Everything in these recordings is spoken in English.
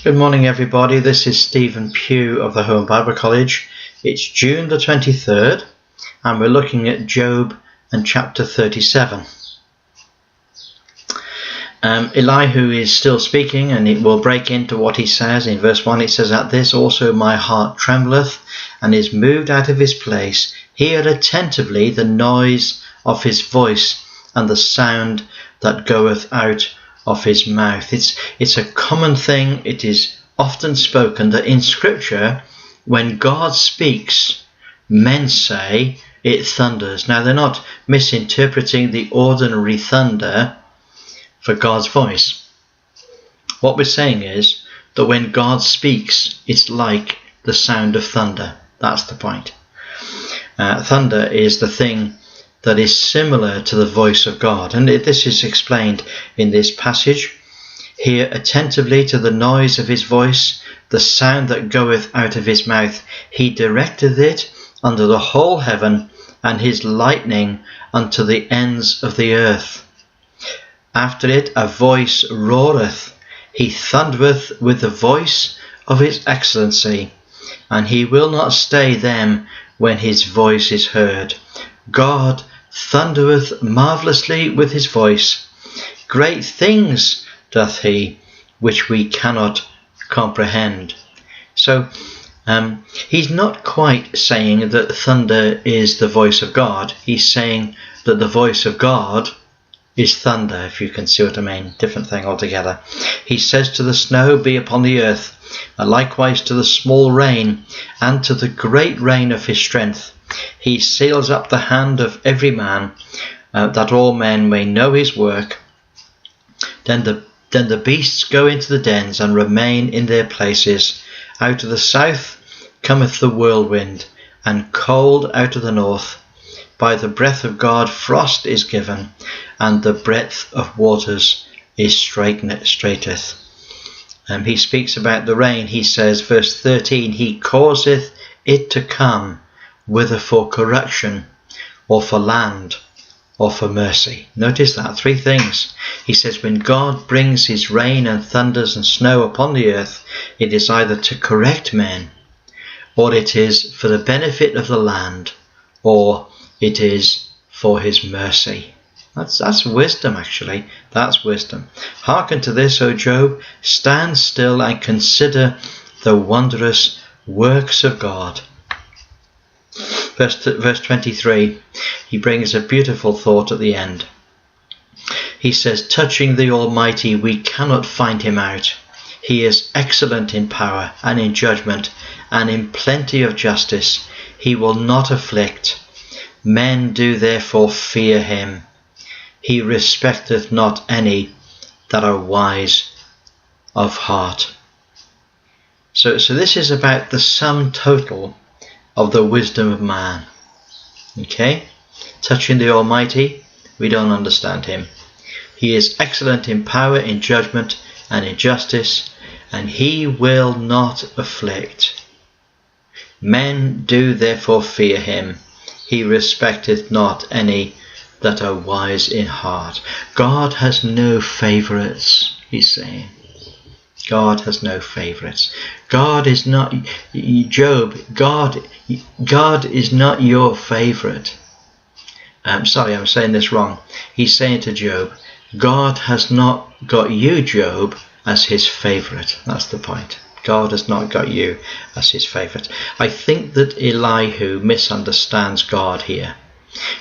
Good morning, everybody. This is Stephen Pugh of the Home Bible College. It's June the 23rd, and we're looking at Job and chapter 37. Elihu is still speaking, and it will break into what he says. In verse 1 it says, "At this also my heart trembleth, and is moved out of his place. Hear attentively the noise of his voice, and the sound that goeth out of his mouth." It's a common thing. It is often spoken that in Scripture, when God speaks, men say it thunders. Now, they're not misinterpreting the ordinary thunder for God's voice. What we're saying is that when God speaks, it's like the sound of thunder. That's the point. Thunder is the thing that is similar to the voice of God. And this is explained in this passage. "Hear attentively to the noise of his voice, the sound that goeth out of his mouth. He directeth it under the whole heaven, and his lightning unto the ends of the earth. After it a voice roareth. He thundereth with the voice of his excellency, and he will not stay them when his voice is heard. God thundereth marvellously with his voice. Great things doth he, which we cannot comprehend." So he's not quite saying that thunder is the voice of God. He's saying that the voice of God is thunder, if you can see what I mean. Different thing altogether. He says to the snow, "Be upon the earth," and likewise to the small rain, and to the great rain of his strength. He seals up the hand of every man, that all men may know his work. Then the beasts go into the dens and remain in their places. Out of the south cometh the whirlwind, and cold out of the north. By the breath of God frost is given, and the breadth of waters is straiteth. He speaks about the rain. He says, verse 13, "He causeth it to come, whether for correction, or for land, or for mercy." Notice that, three things. He says when God brings his rain and thunders and snow upon the earth, it is either to correct men, or it is for the benefit of the land, or it is for his mercy. That's wisdom, actually. That's wisdom. "Hearken to this, O Job. Stand still and consider the wondrous works of God." Verse 23, he brings a beautiful thought at the end. He says, "Touching the Almighty, we cannot find him out. He is excellent in power and in judgment and in plenty of justice. He will not afflict. Men do therefore fear him. He respecteth not any that are wise of heart." So this is about the sum total of the wisdom of man. Okay? Touching the Almighty, we don't understand him. He is excellent in power, in judgment, and in justice, and he will not afflict. Men do therefore fear him. He respecteth not any that are wise in heart. God has no favourites, he's saying. God has no favourites. God is not, Job, God is not your favourite. Sorry, I'm saying this wrong. He's saying to Job, God has not got you, Job, as his favourite. That's the point. God has not got you as his favourite. I think that Elihu misunderstands God here,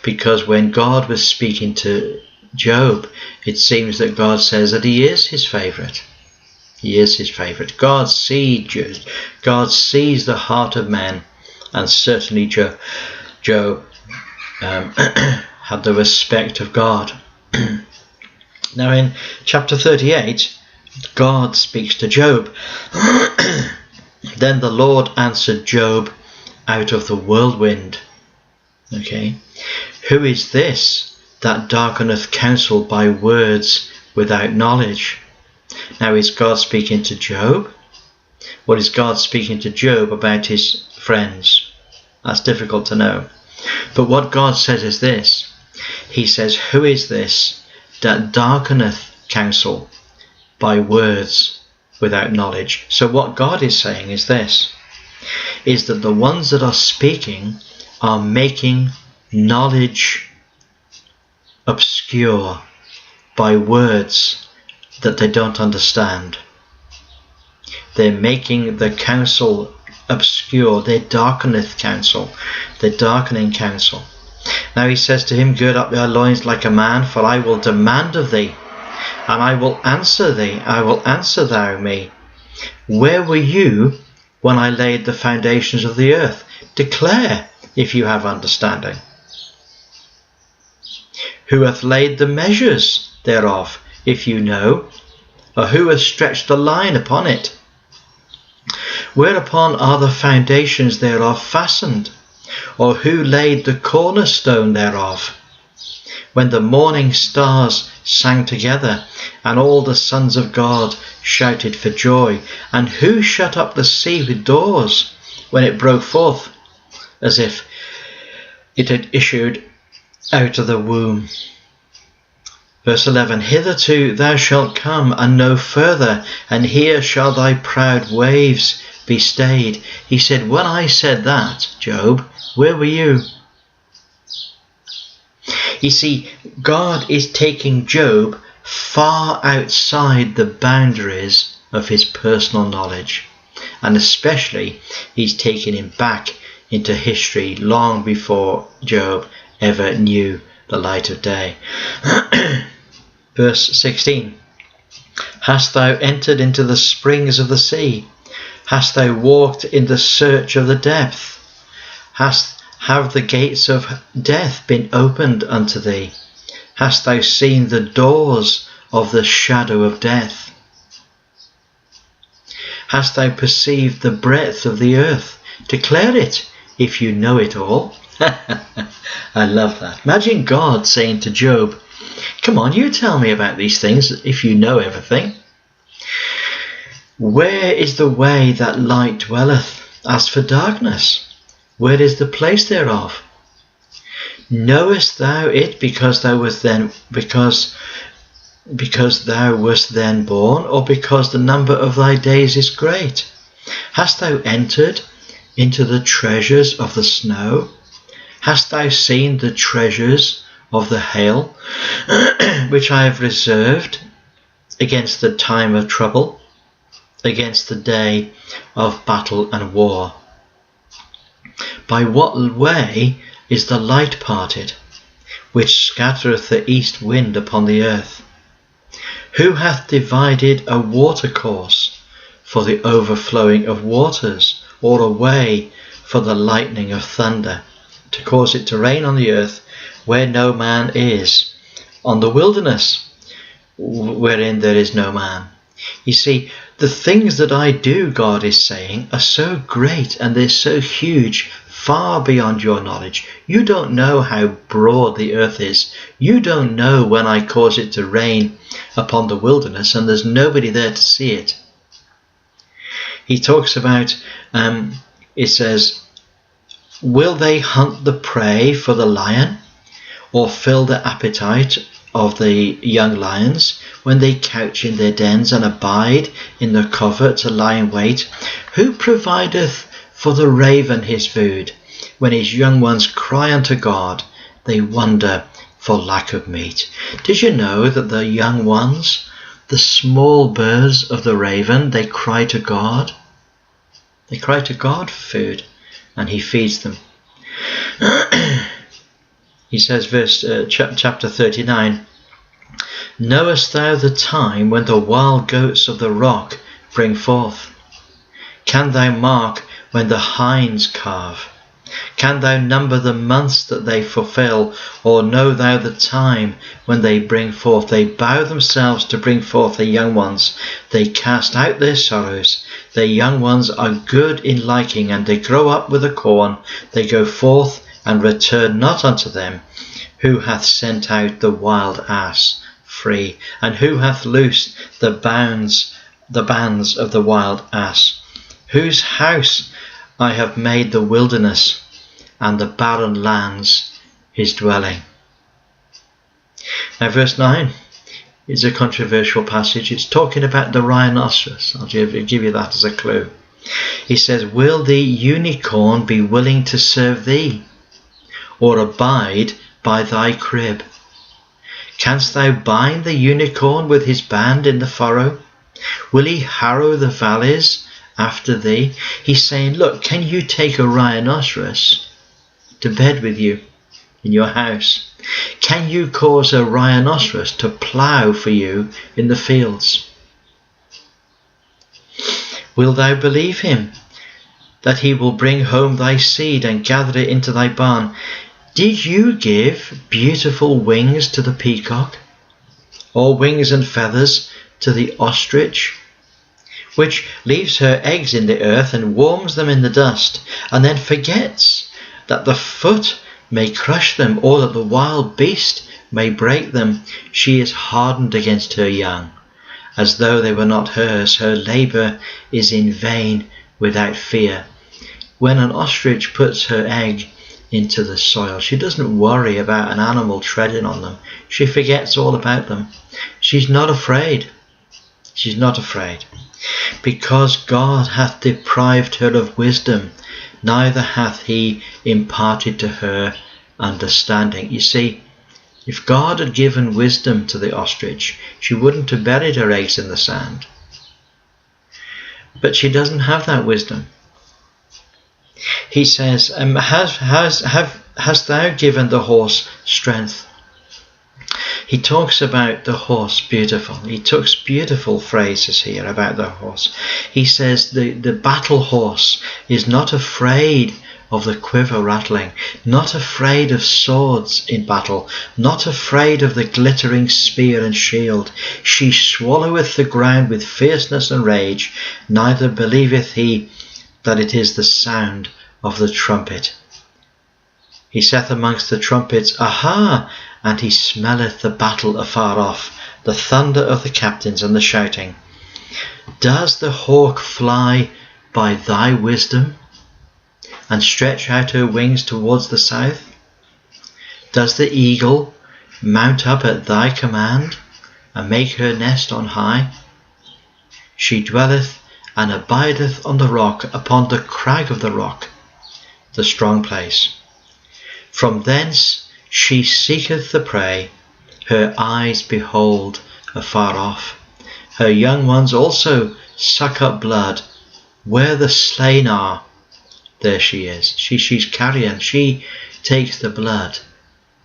because when God was speaking to Job, it seems that God says that he is his favourite. He is his favourite. God sees the heart of man, and certainly Job had the respect of God. Now in chapter 38, God speaks to Job. "Then the Lord answered Job out of the whirlwind." Okay. "Who is this that darkeneth counsel by words without knowledge?" Now, is God speaking to Job? Or is God speaking to Job about his friends? That's difficult to know. But what God says is this. He says, "Who is this that darkeneth counsel by words without knowledge. So what God is saying is this, is that the ones that are speaking are making knowledge obscure by words that they don't understand. They're making the counsel obscure. They darkeneth counsel. They're darkening counsel. Now he says to him, gird up thy loins like a man, for I will demand of thee, and I will answer thee. I will answer thou me. Where were you when I laid the foundations of the earth? Declare, if you have understanding. Who hath laid the measures thereof, if you know? Or who hath stretched the line upon it? Whereupon are the foundations thereof fastened? Or who laid the cornerstone thereof? When the morning stars sang together, and all the sons of God shouted for joy, and who shut up the sea with doors, when it broke forth, as if it had issued out of the womb? Verse 11, hitherto thou shalt come and no further, and here shall thy proud waves be stayed. He said, when I said that, Job, where were you? You see, God is taking Job far outside the boundaries of his personal knowledge, and especially he's taking him back into history long before Job ever knew the light of day. Verse 16, hast thou entered into the springs of the sea? Hast thou walked in the search of the depth? Have the gates of death been opened unto thee? Hast thou seen the doors of the shadow of death? Hast thou perceived the breadth of the earth? Declare it, if you know it all. I love that. Imagine God saying to Job, come on, you tell me about these things if you know everything. Where is the way that light dwelleth? As for darkness, where is the place thereof? Knowest thou it because thou wast then born, or because the number of thy days is great? Hast thou entered into the treasures of the snow? Hast thou seen the treasures of the hail, which I have reserved against the time of trouble, against the day of battle and war? By what way is the light parted, which scattereth the east wind upon the earth? Who hath divided a watercourse for the overflowing of waters, or a way for the lightning of thunder, to cause it to rain on the earth where no man is, on the wilderness wherein there is no man? You see, the things that I do, God is saying, are so great and they're so huge, far beyond your knowledge. You don't know how broad the earth is. You don't know when I cause it to rain upon the wilderness and there's nobody there to see it. He talks about, it says, will they hunt the prey for the lion, or fill the appetite of the young lions, when they couch in their dens and abide in the covert to lie in wait? Who provideth for the raven his food? When his young ones cry unto God, they wonder for lack of meat. Did you know that the young ones, the small birds of the raven, they cry to God? They cry to God for food, and he feeds them. He says, chapter 39, knowest thou the time when the wild goats of the rock bring forth? Can thou mark when the hinds calve? Can thou number the months that they fulfill, or know thou the time when they bring forth? They bow themselves to bring forth their young ones. They cast out their sorrows. Their young ones are good in liking, and they grow up with the corn. They go forth and return not unto them. Who hath sent out the wild ass free, and who hath loosed the bands of the wild ass? Whose house I have made the wilderness, and the barren lands his dwelling. Now verse 9, is a controversial passage. It's talking about the rhinoceros. I'll give you that as a clue. He says, will the unicorn be willing to serve thee, or abide by thy crib? Canst thou bind the unicorn with his band in the furrow? Will he harrow the valleys after thee? He's saying, look, can you take a rhinoceros to bed with you in your house? Can you cause a rhinoceros to plough for you in the fields? Will thou believe him, that he will bring home thy seed and gather it into thy barn? Did you give beautiful wings to the peacock, or wings and feathers to the ostrich, which leaves her eggs in the earth and warms them in the dust, and then forgets that the foot may crush them, or that the wild beast may break them? She is hardened against her young, as though they were not hers. Her labour is in vain without fear. When an ostrich puts her egg into the soil, she doesn't worry about an animal treading on them. She forgets all about them. She's not afraid. She's not afraid. Because God hath deprived her of wisdom, neither hath he imparted to her understanding. You see, if God had given wisdom to the ostrich, she wouldn't have buried her eggs in the sand. But she doesn't have that wisdom. He says, hast thou given the horse strength? He talks about the horse beautiful. He talks beautiful phrases here about the horse. He says the battle horse is not afraid of the quiver rattling, not afraid of swords in battle, not afraid of the glittering spear and shield. She swalloweth the ground with fierceness and rage, neither believeth he that it is the sound of the trumpet. He saith amongst the trumpets, Aha! And he smelleth the battle afar off, the thunder of the captains and the shouting. Does the hawk fly by thy wisdom, and stretch out her wings towards the south? Does the eagle mount up at thy command, and make her nest on high? She dwelleth and abideth on the rock, upon the crag of the rock, the strong place. From thence she seeketh the prey, her eyes behold afar off. Her young ones also suck up blood. Where the slain are, there she is. She's carrion. She takes the blood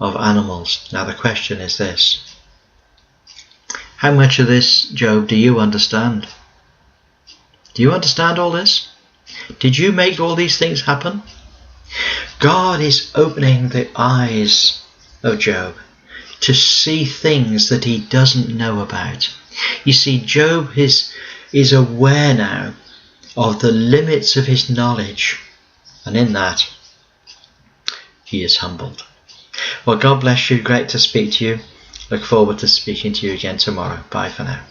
of animals. Now the question is this: how much of this, Job, do you understand? Do you understand all this? Did you make all these things happen? God is opening the eyes of Job to see things that he doesn't know about. You see, Job is aware now of the limits of his knowledge, and in that he is humbled. Well, God bless you. Great to speak to you. Look forward to speaking to you again tomorrow. Bye for now.